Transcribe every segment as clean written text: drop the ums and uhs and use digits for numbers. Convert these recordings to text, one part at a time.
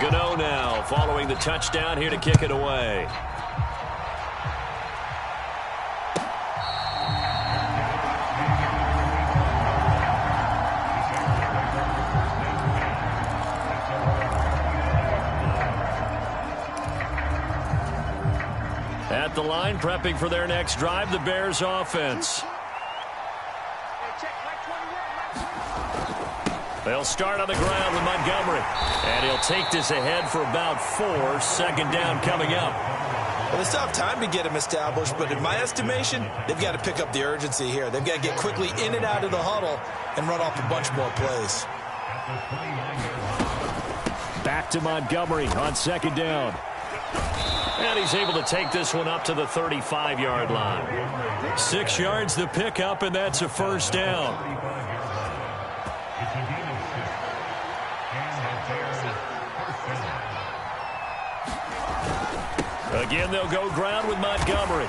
Gano now following the touchdown here to kick it away. At the line, prepping for their next drive, the Bears offense. They'll start on the ground with Montgomery. And he'll take this ahead for about 4. Second down coming up. Well, they still have time to get him established, but in my estimation, they've got to pick up the urgency here. They've got to get quickly in and out of the huddle and run off a bunch more plays. Back to Montgomery on second down. And he's able to take this one up to the 35-yard line. 6 yards the pickup, and that's a first down. Again, they'll go ground with Montgomery.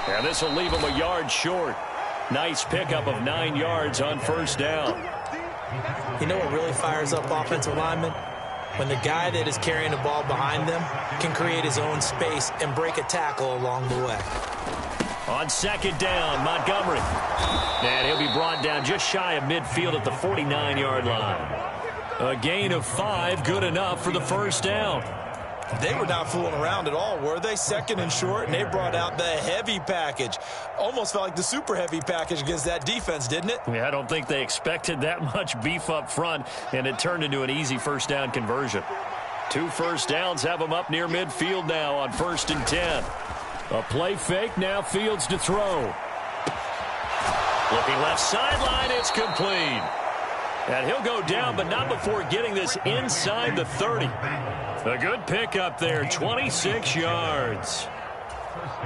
And this will leave him a yard short. Nice pickup of 9 yards on first down. You know what really fires up offensive linemen? When the guy that is carrying the ball behind them can create his own space and break a tackle along the way. On second down, Montgomery. And he'll be brought down just shy of midfield at the 49-yard line. A gain of 5, good enough for the first down. They were not fooling around at all, were they? Second and short, and they brought out the heavy package. Almost felt like the super heavy package against that defense, didn't it? Yeah, I don't think they expected that much beef up front, and it turned into an easy first down conversion. 2 first downs have them up near midfield now on 1st and 10. A play fake, now Fields to throw. Looking left sideline, it's complete. And he'll go down, but not before getting this inside the 30. A good pickup there, 26 yards.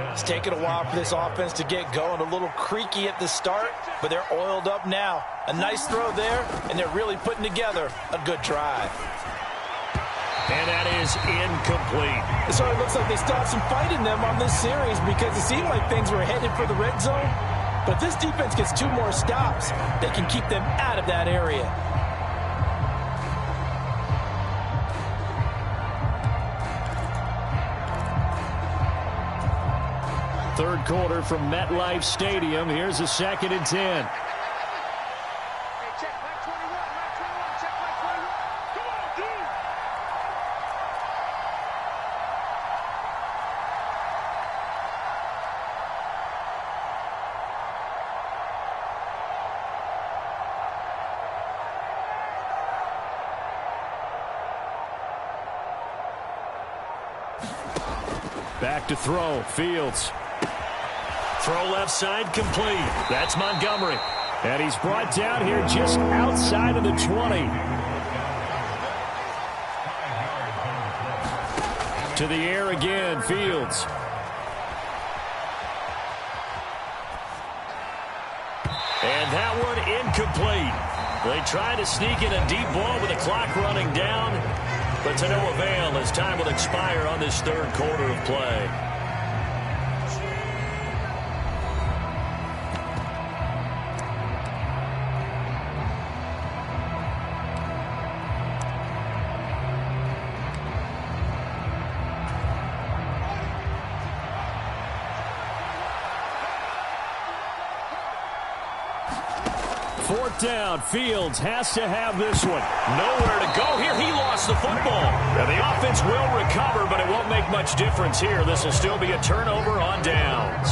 It's taken a while for this offense to get going. A little creaky at the start, but they're oiled up now. A nice throw there, and they're really putting together a good drive. And that is incomplete. So it looks like they still have some fight in them on this series because it seemed like things were headed for the red zone. But if this defense gets 2 more stops, they can keep them out of that area. Third quarter from MetLife Stadium. Here's a 2nd and 10. Back to throw, Fields. Throw left side complete. That's Montgomery. And he's brought down here just outside of the 20. To the air again, Fields. And that one incomplete. They try to sneak in a deep ball with the clock running down, but to no avail as time will expire on this third quarter of play. Fourth down, Fields has to have this one. Nowhere to go here. He lost the football. Now the offense will recover, but it won't make much difference here. This will still be a turnover on downs.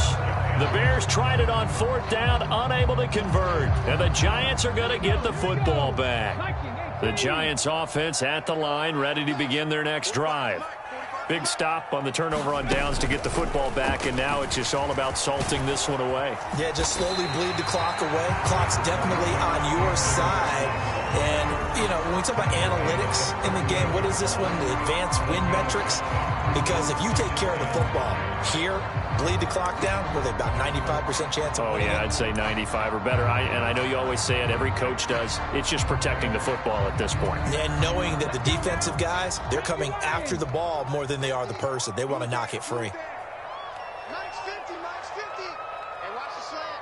The Bears tried it on 4th down, unable to convert. And the Giants are going to get the football back. The Giants offense at the line, ready to begin their next drive. Big stop on the turnover on downs to get the football back, and now it's just all about salting this one away. Yeah, just slowly bleed the clock away. Clock's definitely on your side. And, you know, when we talk about analytics in the game, what is this one? The advanced win metrics? Because if you take care of the football here, bleed the clock down, were they about 95% chance of winning? Oh, yeah, I'd say 95 or better. And I know you always say it, every coach does. It's just protecting the football at this point. And knowing that the defensive guys, they're coming after the ball more than they are the person. They want to knock it free. Max 50. Hey, watch the slant.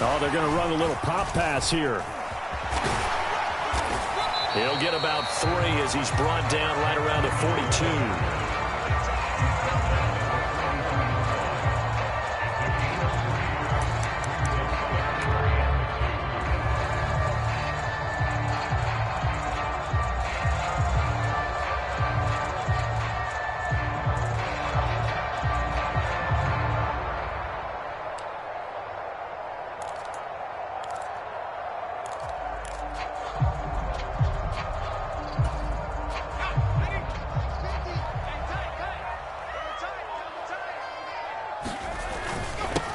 Oh, they're going to run a little pop pass here. He'll get about 3 as he's brought down right around the 42.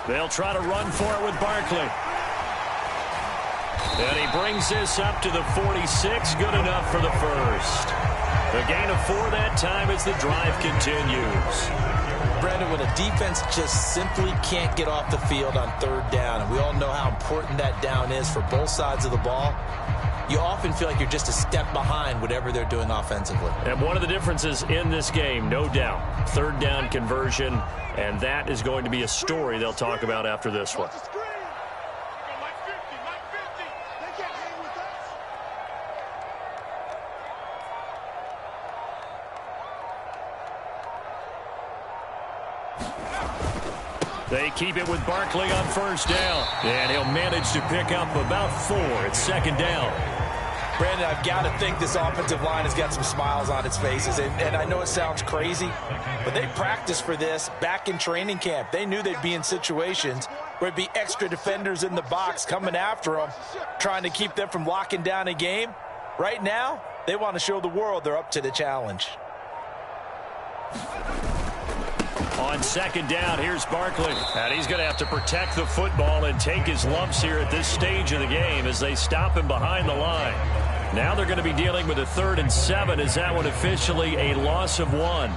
They'll try to run for it with Barkley. And he brings this up to the 46. Good enough for the first. A gain of 4 that time as the drive continues. Brandon, when a defense just simply can't get off the field on 3rd down, and we all know how important that down is for both sides of the ball, you often feel like you're just a step behind whatever they're doing offensively. And one of the differences in this game, no doubt, 3rd down conversion, and that is going to be a story they'll talk about after this one. They keep it with Barkley on 1st down. And he'll manage to pick up about 4 at 2nd down. Brandon, I've got to think this offensive line has got some smiles on its faces. And I know it sounds crazy, but they practiced for this back in training camp. They knew they'd be in situations where it'd be extra defenders in the box coming after them, trying to keep them from locking down a game. Right now, they want to show the world they're up to the challenge. On 2nd down, here's Barkley. And he's going to have to protect the football and take his lumps here at this stage of the game as they stop him behind the line. Now they're going to be dealing with a 3rd and 7 as that one officially a loss of 1.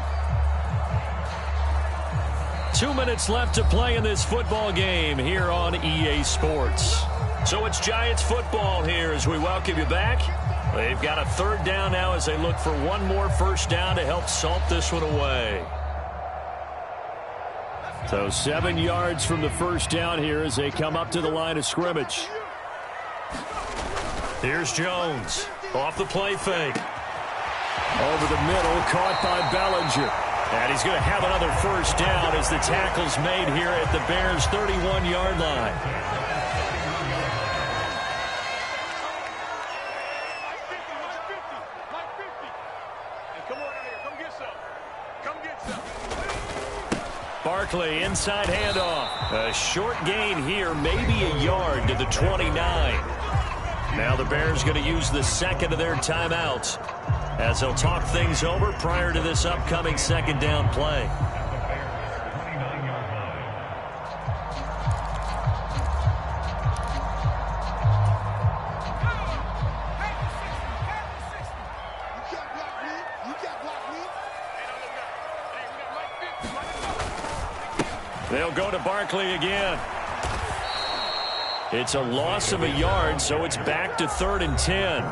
2 minutes left to play in this football game here on EA Sports. So it's Giants football here as we welcome you back. They've got a 3rd down now as they look for one more 1st down to help salt this one away. So 7 yards from the 1st down here as they come up to the line of scrimmage. Here's Jones off the play fake. Over the middle, caught by Bellinger. And he's going to have another 1st down as the tackle's made here at the Bears' 31-yard line. Barkley, inside handoff. A short gain here, maybe a yard to the 29. Now the Bears going to use the 2nd of their timeouts as they'll talk things over prior to this upcoming 2nd down play. They'll go to Barkley again. It's a loss of a yard, so it's back to 3rd and 10.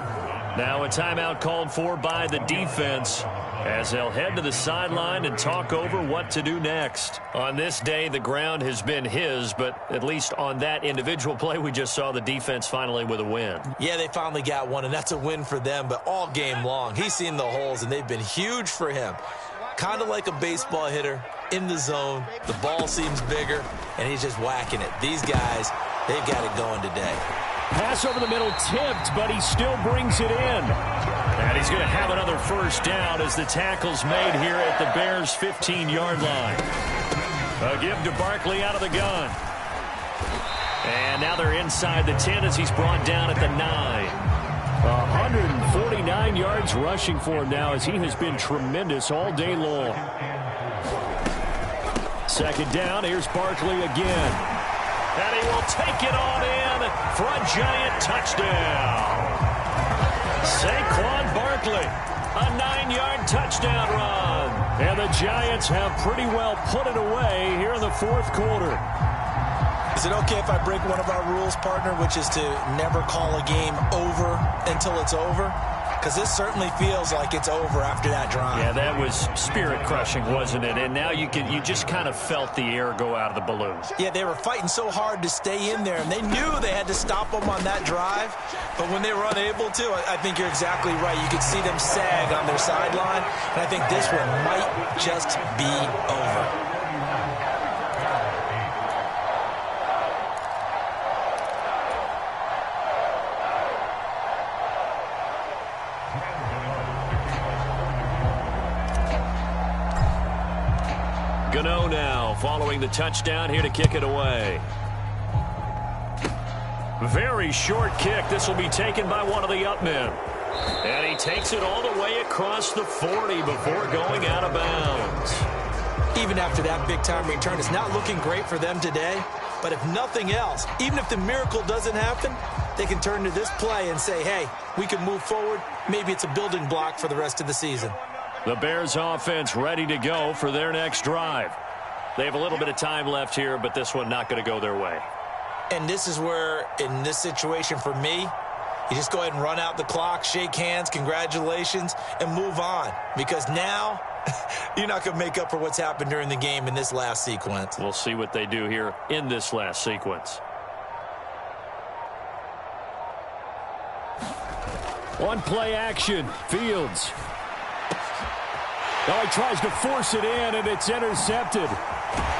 Now a timeout called for by the defense as they'll head to the sideline and talk over what to do next. On this day, the ground has been his, but at least on that individual play, we just saw the defense finally with a win. Yeah, they finally got one, and that's a win for them, but all game long, he's seen the holes, and they've been huge for him. Kind of like a baseball hitter in the zone. The ball seems bigger, and he's just whacking it. These guys, they've got it going today. Pass over the middle tipped, but he still brings it in. And he's going to have another 1st down as the tackle's made here at the Bears' 15-yard line. A give to Barkley out of the gun. And now they're inside the 10 as he's brought down at the 9. 149 yards rushing for him now as he has been tremendous all day long. 2nd down, here's Barkley again. And he will take it on in for a Giant touchdown. Saquon Barkley, a 9-yard touchdown run. And the Giants have pretty well put it away here in the 4th quarter. Is it okay if I break one of our rules, partner, which is to never call a game over until it's over? because this certainly feels like it's over after that drive. Yeah, that was spirit-crushing, wasn't it? And now you just kind of felt the air go out of the balloon. Yeah, they were fighting so hard to stay in there, and they knew they had to stop them on that drive. But when they were unable to, I think you're exactly right. You could see them sag on their sideline, and I think this one might just be over. Gano now following the touchdown here to kick it away. Very short kick. This will be taken by one of the up men. And he takes it all the way across the 40 before going out of bounds. Even after that big-time return, it's not looking great for them today. But if nothing else, even if the miracle doesn't happen, they can turn to this play and say, hey, we can move forward. Maybe it's a building block for the rest of the season. The Bears offense ready to go for their next drive. They have a little bit of time left here, but this one not going to go their way. And this is where, in this situation for me, you just go ahead and run out the clock, shake hands, congratulations, and move on. Because now, you're not going to make up for what's happened during the game in this last sequence. We'll see what they do here in this last sequence. One play action, Fields. Now he tries to force it in, and it's intercepted.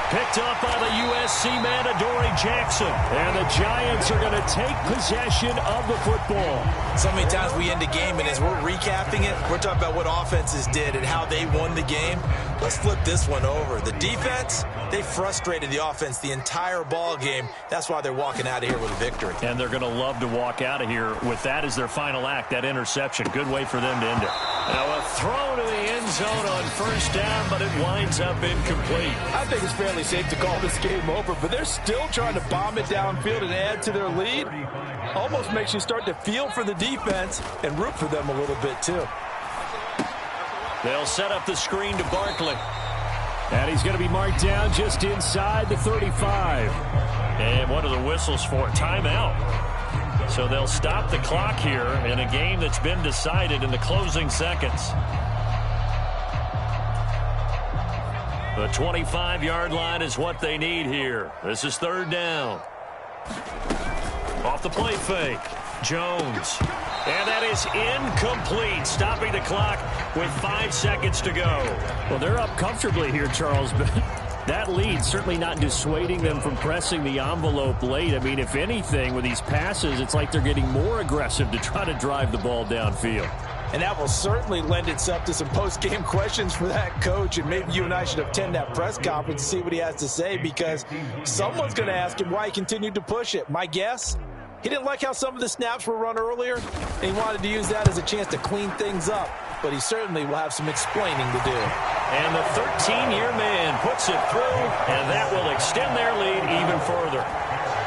Picked up by the USC man, Adoree Jackson. And the Giants are going to take possession of the football. So many times we end a game, and as we're recapping it, we're talking about what offenses did and how they won the game. Let's flip this one over. The defense, they frustrated the offense the entire ball game. That's why they're walking out of here with a victory. And they're going to love to walk out of here with that as their final act, that interception. Good way for them to end it. Now a throw to the end zone on first down, but it winds up incomplete. I think it's fairly safe to call this game over, but they're still trying to bomb it downfield and add to their lead. Almost makes you start to feel for the defense and root for them a little bit too. They'll set up the screen to Barkley. And he's going to be marked down just inside the 35. And what are the whistles for? Timeout. So they'll stop the clock here in a game that's been decided in the closing seconds. The 25-yard line is what they need here. This is third down. Off the play fake. Jones. And that is incomplete, stopping the clock with 5 seconds to go. Well, they're up comfortably here, Charles, but that lead certainly not dissuading them from pressing the envelope late. I mean, if anything, with these passes, it's like they're getting more aggressive to try to drive the ball downfield. And that will certainly lend itself to some post-game questions for that coach. And maybe you and I should attend that press conference to see what he has to say, because someone's going to ask him why he continued to push it. My guess, he didn't like how some of the snaps were run earlier, and he wanted to use that as a chance to clean things up. But he certainly will have some explaining to do. And the 13-year man puts it through, and that will extend their lead even further.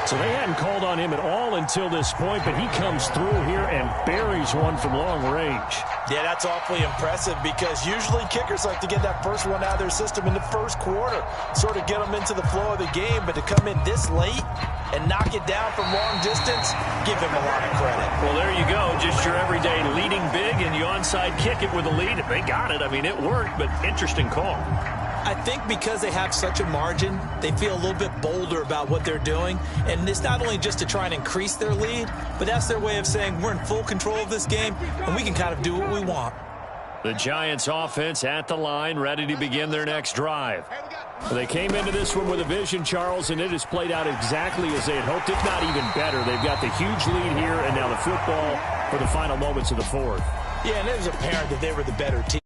So they hadn't called on him at all until this point, but he comes through here and buries one from long range. Yeah, that's awfully impressive, because usually kickers like to get that first one out of their system in the first quarter, sort of get them into the flow of the game. But to come in this late and knock it down from long distance, give him a lot of credit. Well, there you go. Just your everyday leading big, and you onside kick it with a lead. They got it. I mean, it worked, but interesting call. I think because they have such a margin, they feel a little bit bolder about what they're doing. And it's not only just to try and increase their lead, but that's their way of saying we're in full control of this game, and we can kind of do what we want. The Giants offense at the line, ready to begin their next drive. They came into this one with a vision, Charles, and it has played out exactly as they had hoped, if not even better. They've got the huge lead here, and now the football for the final moments of the fourth. Yeah, and it was apparent that they were the better team.